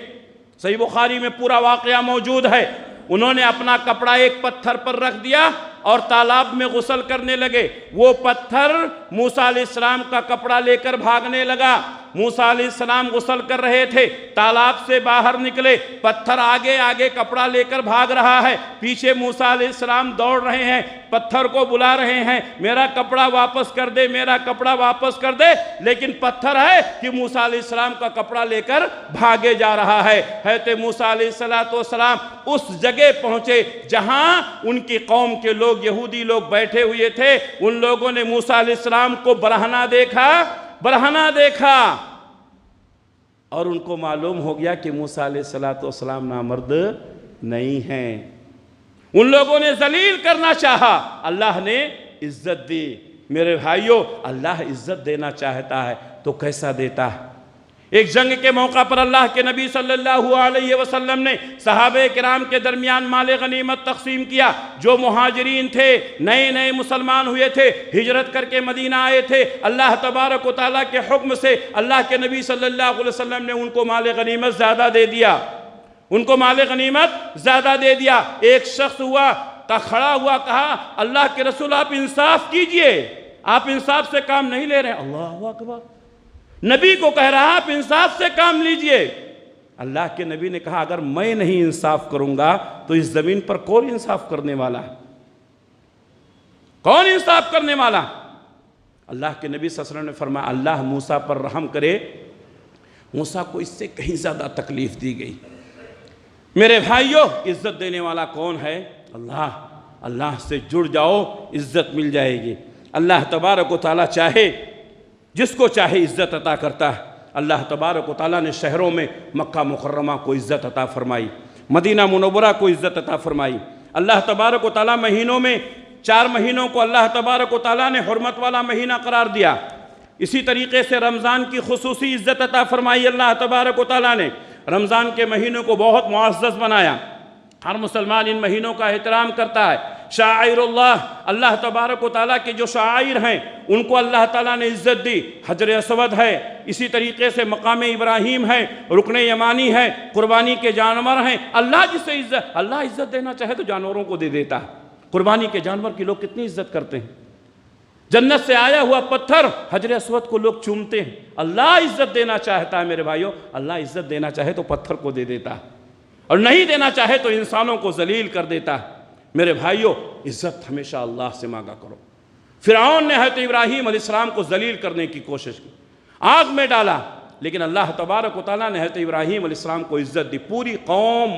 صحیح بخاری میں پورا واقعہ موجود ہے۔ انہوں نے اپنا کپڑا ایک پتھر پر رکھ دیا اور تالاب میں غسل کرنے لگے۔ وہ پتھر موسیٰ علیہ السلام کا کپڑا لے کر بھاگنے لگا۔ موسیٰ علیہ السلام غسل کر رہے تھے، تالاب سے باہر نکلے، پتھر آگے آگے کپڑا لے کر بھاگ رہا ہے، پیچھے موسیٰ علیہ السلام دوڑ رہے ہیں، پتھر کو بلا رہے ہیں، میرا کپڑا واپس کر دے، میرا کپڑا واپس کر دے، لیکن پتھر ہے کہ موسیٰ علیہ السلام کا کپڑا لے کر بھاگے جا رہا ہے۔ حضرت موسیٰ علیہ السلام اس جگہ پہنچے جہاں ان کی قوم کے لوگ، یہودی لوگ بیٹھے ہوئے تھے۔ ان لوگوں نے موسیٰ علیہ السلام کو برہنہ دیکھا اور ان کو معلوم ہو گیا کہ موسیٰ علیہ السلام نامرد نہیں ہیں۔ ان لوگوں نے ذلیل کرنا چاہا، اللہ نے عزت دی۔ میرے بھائیوں، اللہ عزت دینا چاہتا ہے تو کیسا دیتا ہے؟ ایک جنگ کے موقع پر اللہ کے نبی صلی اللہ علیہ وسلم نے صحابہ کرام کے درمیان مال غنیمت تقسیم کیا۔ جو مہاجرین تھے، نئے مسلمان ہوئے تھے، ہجرت کر کے مدینہ آئے تھے، اللہ تبارک و تعالیٰ کے حکم سے اللہ کے نبی صلی اللہ علیہ وسلم نے ان کو مال غنیمت زیادہ دے دیا۔ ایک شخص کھڑا ہوا، کہا اللہ کے رسول آپ انصاف کیجئے، آپ انصاف سے کام نہیں لے رہے۔ اللہ اکبر، نبی کو کہہ رہا آپ انصاف سے کام لیجئے۔ اللہ کے نبی نے کہا اگر میں نہیں انصاف کروں گا تو اس زمین پر کون انصاف کرنے والا ہے؟ کون انصاف کرنے والا؟ اللہ کے نبی صلی اللہ علیہ وسلم نے فرمایا اللہ موسیٰ پر رحم کرے، موسیٰ کو اس سے کہیں زیادہ تکلیف دی گئی۔ میرے بھائیوں، عزت دینے والا کون ہے؟ اللہ سے جڑ جاؤ، عزت مل جائے گی۔ اللہ تبارک و تعالیٰ چاہے جس کو چاہے عزت عطا کرتا ہے۔ اللہ تبارک و تعالیٰ نے شہروں میں مکہ مکرمہ کو عزت عطا فرمائی، مدینہ منورہ کو عزت عطا فرمائی۔ اللہ تبارک و تعالیٰ مہینوں میں 4 مہینوں کو اللہ تبارک و تعالیٰ نے حرمت والا مہینہ قرار دیا۔ اسی طریقے سے رمضان کی خصوصی عزت عطا فرمائی اللہ تبارک و تعالیٰ نے۔ رمضان کے مہینوں کو بہت معزز بنایا، ہر مسلمان ان مہینوں کا احترام کرتا ہے۔ شاعر اللہ تبارک و تعالیٰ کے جو شاعر ہیں ان کو اللہ تعالیٰ نے عزت دی۔ حجر اسود ہے، اسی طریقے سے مقام ابراہیم ہے، رکن یمانی ہے، قربانی کے جانور ہیں۔ اللہ عزت دینا چاہے تو جانوروں کو دے دیتا ہے۔ قربانی کے جانور کی لوگ کتنی عزت کرتے ہیں۔ جنت سے آیا ہوا پتھر حجر اسود کو لوگ چومتے ہیں۔ اللہ عزت دینا چاہتا ہے میرے بھائیوں، اللہ عزت دینا چاہے تو پتھر کو دے دیتا ہے، اور نہیں دینا چاہے تو انسانوں کو ذلیل کر دیتا ہے۔ میرے بھائیوں، عزت ہمیشہ اللہ سے مانگا کرو۔ فرعون نے حضرت ابراہیم علیہ السلام کو ذلیل کرنے کی کوشش کی، آگ میں ڈالا، لیکن اللہ تبارک و تعالیٰ نے حضرت ابراہیم علیہ السلام کو عزت دی۔ پوری قوم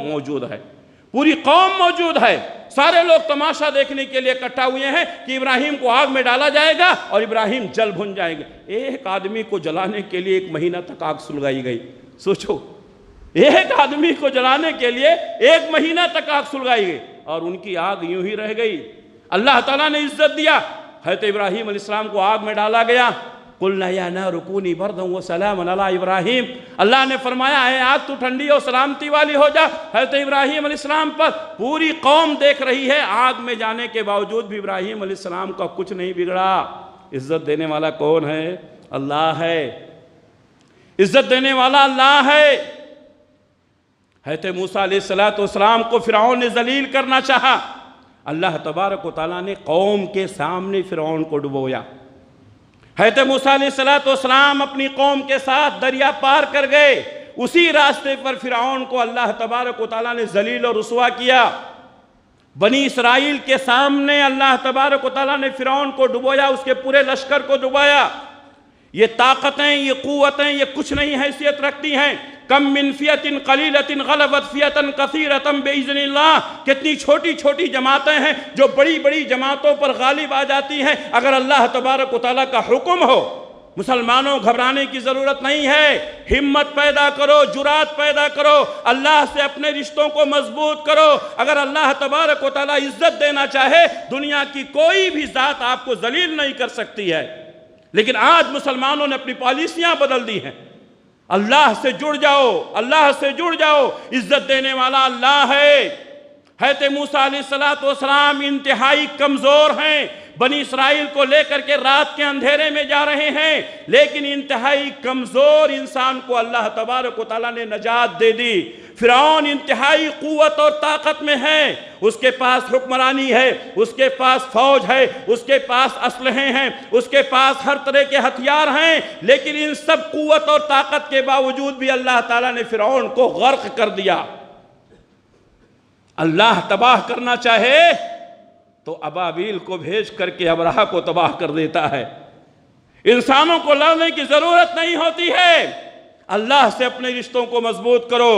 موجود ہے، سارے لوگ تماشا دیکھنے کے لیے اکٹھا ہوئے ہیں کہ ابراہیم کو آگ میں ڈالا جائے گا اور ابراہیم جل بھن جائیں گے۔ ایک آدمی کو جلانے کے لیے 1 مہینہ تک آگ سلگائی گئی۔ سوچو، ایک آدمی کو جلانے کے لیے 1 مہینہ تک آگ سلگائی گئی اور ان کی آگ یوں ہی رہ گئی۔ اللہ تعالیٰ نے عزت دیا، حضرت ابراہیم علیہ السلام کو آگ میں ڈالا گیا۔ قُلْنَا يَا نَارُ كُونِي بَرْدًا وَسَلَامًا عَلَىٰ إِبْرَاهِيمَ، اللہ نے فرمایا اے آگ تو ٹھنڈی اور سلامتی والی ہو جا حضرت ابراہیم علیہ السلام پر۔ پوری قوم دیکھ رہی ہے، آگ میں جانے کے باوجود بھی ابراہیم علیہ السلام کا کچھ نہیں بگڑا۔ عزت دینے والا کون ہے؟ اللہ ہے، عزت دینے والا اللہ ہے۔ حضرت موسیٰ علیہ السلام کو فرعون نے ذلیل کرنا چاہا، اللہ تبارک و تعالیٰ نے قوم کے سامنے فرعون کو ڈبویا۔ حضرت موسیٰ علیہ السلام اپنی قوم کے ساتھ دریا پار کر گئے، اسی راستے پر فرعون کو اللہ تبارک و تعالیٰ نے ذلیل اور رسوا کیا۔ بنی اسرائیل کے سامنے اللہ تبارک و تعالیٰ نے فرعون کو ڈبویا، اس کے پورے لشکر کو ڈبویا۔ یہ طاقتیں، یہ قوتیں، یہ کچھ نہیں حیثیت رکھتی ہیں۔ کم من فیۃ قلیلۃ غلبت فیۃ کثیرۃ باذن اللہ، کتنی چھوٹی چھوٹی جماعتیں ہیں جو بڑی بڑی جماعتوں پر غالب آ جاتی ہیں اگر اللہ تبارک و تعالیٰ کا حکم ہو۔ مسلمانوں، گھبرانے کی ضرورت نہیں ہے، ہمت پیدا کرو، جرات پیدا کرو، اللہ سے اپنے رشتوں کو مضبوط کرو۔ اگر اللہ تبارک و تعالیٰ عزت دینا چاہے، دنیا کی کوئی بھی ذات آپ کو ذلیل نہیں کر سکتی ہے۔ لیکن آج مسلمانوں نے اپنی پالیسیاں بدل دی ہیں۔ اللہ سے جڑ جاؤ، اللہ سے جڑ جاؤ، عزت دینے والا اللہ ہے۔ حضرت موسیٰ علیہ السلام انتہائی کمزور ہیں، بنی اسرائیل کو لے کر کے رات کے اندھیرے میں جا رہے ہیں، لیکن انتہائی کمزور انسان کو اللہ تبارک و تعالیٰ نے نجات دے دی۔ فرعون انتہائی قوت اور طاقت میں ہے، اس کے پاس حکمرانی ہے، اس کے پاس فوج ہے، اس کے پاس اسلحے ہیں، اس کے پاس ہر طرح کے ہتھیار ہیں، لیکن ان سب قوت اور طاقت کے باوجود بھی اللہ تعالیٰ نے فرعون کو غرق کر دیا۔ اللہ تباہ کرنا چاہے تو ابابیل کو بھیج کر کے ابرہہ کو تباہ کر دیتا ہے۔ انسانوں کو لڑنے کی ضرورت نہیں ہوتی ہے، اللہ سے اپنے رشتوں کو مضبوط کرو۔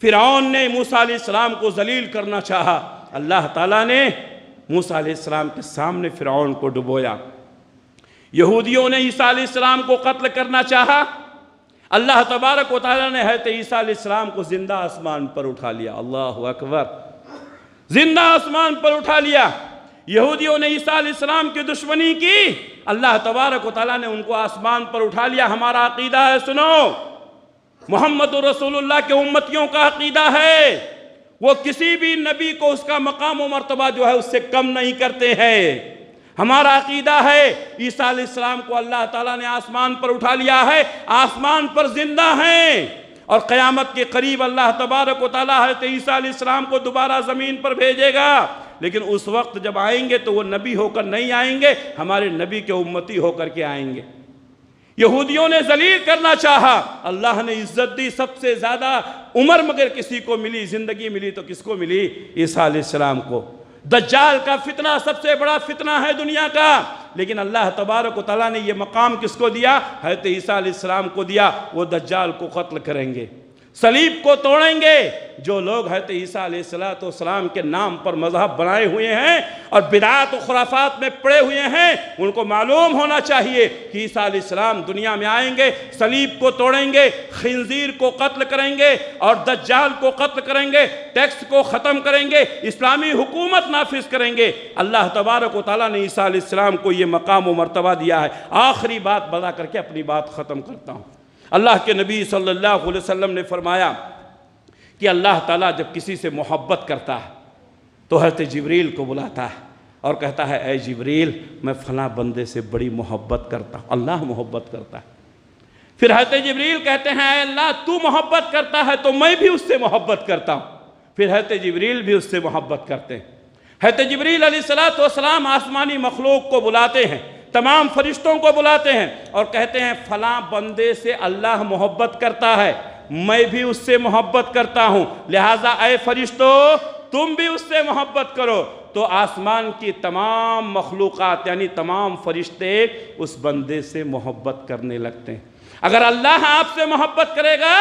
فرعون نے موسیٰ علیہ السلام کو ذلیل کرنا چاہا، اللہ تعالیٰ نے موسیٰ علیہ السلام کے سامنے فرعون کو ڈبویا۔ یہودیوں نے عیسیٰ علیہ السلام کو قتل کرنا چاہا، اللہ تبارک و تعالیٰ نے حضرت عیسیٰ علیہ السلام کو زندہ آسمان پر اٹھا لیا۔ اللہ اکبر، زندہ آسمان پر اٹھا لیا۔ یہودیوں نے عیسیٰ علیہ السلام کی دشمنی کی، اللہ تبارک و تعالیٰ نے ان کو آسمان پر اٹھا لیا۔ ہمارا عقیدہ ہے، سنو، محمد رسول اللہ کے امتیوں کا عقیدہ ہے، وہ کسی بھی نبی کو اس کا مقام و مرتبہ جو ہے اس سے کم نہیں کرتے ہیں۔ ہمارا عقیدہ ہے عیسیٰ علیہ السلام کو اللہ تعالیٰ نے آسمان پر اٹھا لیا ہے، آسمان پر زندہ ہیں، اور قیامت کے قریب اللہ تبارک و تعالیٰ حضرت عیسیٰ علیہ السلام کو دوبارہ زمین پر بھیجے گا، لیکن اس وقت جب آئیں گے تو وہ نبی ہو کر نہیں آئیں گے، ہمارے نبی کے امتی ہو کر کے آئیں گے۔ یہودیوں نے ذلیل کرنا چاہا، اللہ نے عزت دی۔ سب سے زیادہ عمر مگر کسی کو ملی، زندگی ملی تو کس کو ملی؟ عیسیٰ علیہ السلام کو۔ دجال کا فتنہ سب سے بڑا فتنہ ہے دنیا کا، لیکن اللہ تبارک و تعالیٰ نے یہ مقام کس کو دیا؟ حضرت عیسیٰ علیہ السلام کو دیا۔ وہ دجال کو قتل کریں گے، صلیب کو توڑیں گے۔ جو لوگ حضرت عیسیٰ علیہ السلام کے نام پر مذہب بنائے ہوئے ہیں اور بدعات و خرافات میں پڑے ہوئے ہیں، ان کو معلوم ہونا چاہیے کہ عیسیٰ علیہ السلام دنیا میں آئیں گے، صلیب کو توڑیں گے، خنزیر کو قتل کریں گے اور دجال کو قتل کریں گے، ٹیکس کو ختم کریں گے، اسلامی حکومت نافذ کریں گے۔ اللہ تبارک و تعالیٰ نے عیسیٰ علیہ السلام کو یہ مقام و مرتبہ دیا ہے۔ آخری بات بتا کر کے اپنی بات ختم کرتا ہوں۔ اللہ کے نبی صلی اللہ علیہ وسلم نے فرمایا کہ اللہ تعالیٰ جب کسی سے محبت کرتا ہے تو حضرت جبریل کو بلاتا ہے اور کہتا ہے، اے جبریل، میں فلاں بندے سے بڑی محبت کرتا ہوں۔ اللہ محبت کرتا ہے۔ پھر حضرت جبریل کہتے ہیں، اے اللہ، تو محبت کرتا ہے تو میں بھی اس سے محبت کرتا ہوں۔ پھر حضرت جبریل بھی اس سے محبت کرتے ہیں۔ حضرت جبریل علیہ السلام آسمانی مخلوق کو بلاتے ہیں، تمام فرشتوں کو بلاتے ہیں اور کہتے ہیں، فلاں بندے سے اللہ محبت کرتا ہے، میں بھی اس سے محبت کرتا ہوں، لہٰذا اے فرشتو تم بھی اس سے محبت کرو۔ تو آسمان کی تمام مخلوقات یعنی تمام فرشتے اس بندے سے محبت کرنے لگتے ہیں۔ اگر اللہ آپ سے محبت کرے گا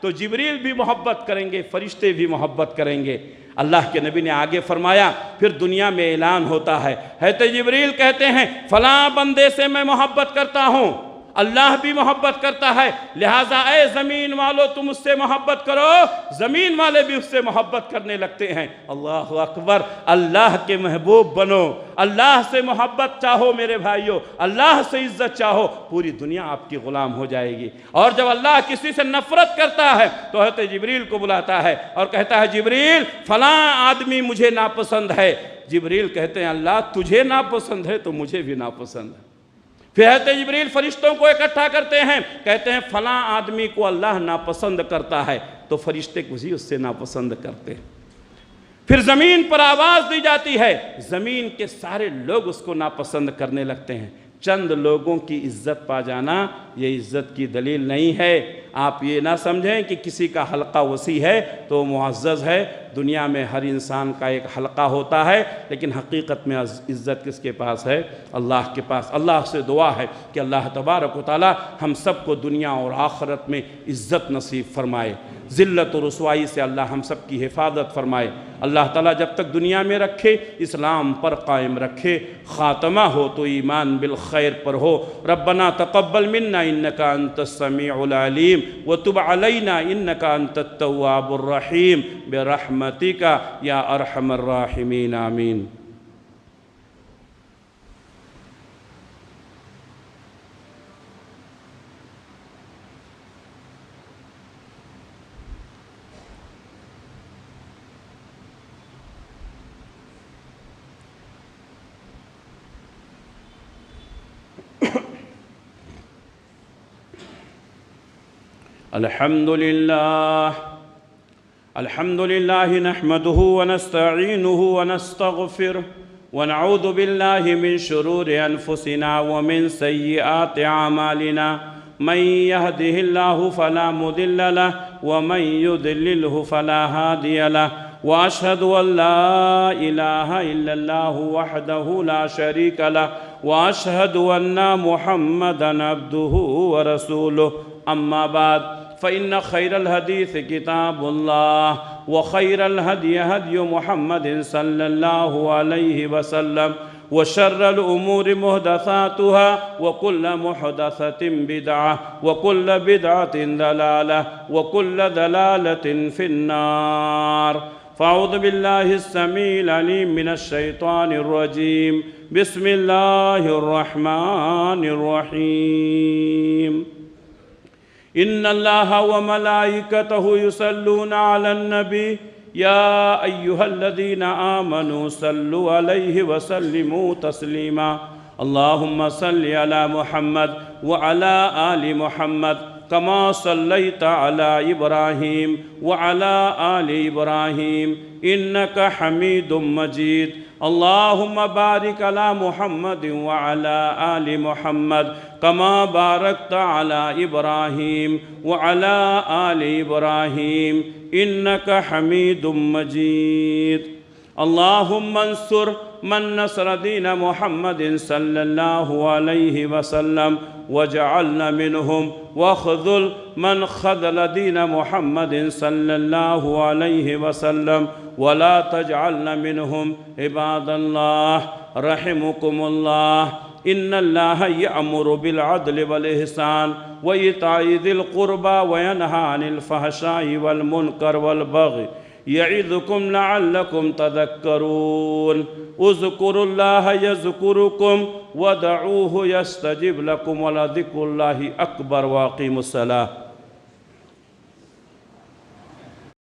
تو جبریل بھی محبت کریں گے، فرشتے بھی محبت کریں گے۔ اللہ کے نبی نے آگے فرمایا، پھر دنیا میں اعلان ہوتا ہے، حضرت جبریل کہتے ہیں، فلاں بندے سے میں محبت کرتا ہوں، اللہ بھی محبت کرتا ہے، لہٰذا اے زمین والو تم اس سے محبت کرو۔ زمین والے بھی اس سے محبت کرنے لگتے ہیں۔ اللہ اکبر، اللہ کے محبوب بنو، اللہ سے محبت چاہو میرے بھائیو، اللہ سے عزت چاہو، پوری دنیا آپ کی غلام ہو جائے گی۔ اور جب اللہ کسی سے نفرت کرتا ہے تو حضرت جبریل کو بلاتا ہے اور کہتا ہے، جبریل فلاں آدمی مجھے ناپسند ہے۔ جبریل کہتے ہیں، اللہ تجھے ناپسند ہے تو مجھے بھی ناپسند ہے۔ پھر حضرت جبریل فرشتوں کو اکٹھا کرتے ہیں، کہتے ہیں، فلاں آدمی کو اللہ ناپسند کرتا ہے تو فرشتے بھی اس سے ناپسند کرتے ہیں۔ پھر زمین پر آواز دی جاتی ہے، زمین کے سارے لوگ اس کو ناپسند کرنے لگتے ہیں۔ چند لوگوں کی عزت پا جانا یہ عزت کی دلیل نہیں ہے۔ آپ یہ نہ سمجھیں کہ کسی کا حلقہ وسیع ہے تو معزز ہے۔ دنیا میں ہر انسان کا ایک حلقہ ہوتا ہے، لیکن حقیقت میں عزت کس کے پاس ہے؟ اللہ کے پاس۔ اللہ سے دعا ہے کہ اللہ تبارک و تعالی ہم سب کو دنیا اور آخرت میں عزت نصیب فرمائے، ذلت و رسوائی سے اللہ ہم سب کی حفاظت فرمائے۔ اللہ تعالیٰ جب تک دنیا میں رکھے اسلام پر قائم رکھے، خاتمہ ہو تو ایمان بالخیر پر ہو۔ ربنا تقبل منا انک انت السمیع العلیم وتب علینا انک انت التواب الرحیم برحمتک یا ارحم الراحمین، آمین۔ الحمد للہ الحمد لله نحمده ونستعينه ونستغفره ونعوذ بالله من شرور أنفسنا ومن سيئات أعمالنا من يهده الله فلا مضل له ومن يضلله فلا هادي له وأشهد أن لا إله إلا الله وحده لا شريك له وأشهد أن محمدًا عبده ورسوله أما بعد فإن خير الحديث كتاب الله وخير الهدي هدي محمد صلى الله عليه وسلم وشر الأمور محدثاتها وكل محدثة بدعة وكل بدعة ضلالة وكل ضلالة في النار. فأعوذ بالله السميع العليم من الشيطان الرجيم. بسم الله الرحمن الرحيم. إن الله وملائكته يصلون على النبي يا أيها الذين آمنوا صلوا عليه وسلموا تسليما. اللهم صل على محمد وعلى آل محمد كما صليت على إبراهيم وعلى آل إبراهيم إنك حميد مجيد. اللهم بارك على محمد وعلى آل محمد كما باركت على إبراهيم وعلى آل إبراهيم إنك حميد مجيد. اللهم انصر من نصر دين محمد صلى الله عليه وسلم واجعلنا منهم واخذل من خذل دين محمد صلى الله عليه وسلم ولا تجعلنا منهم. عباد الله رحمكم الله، إن الله يأمر بالعدل والإحسان وإيتاء ذي القربى وينهى عن الفحشاء والمنكر والبغي يعظكم لعلكم تذكرون. اذكروا الله يذكركم ودعوه يستجب لكم ولذكر الله أكبر. واقيموا الصلاة.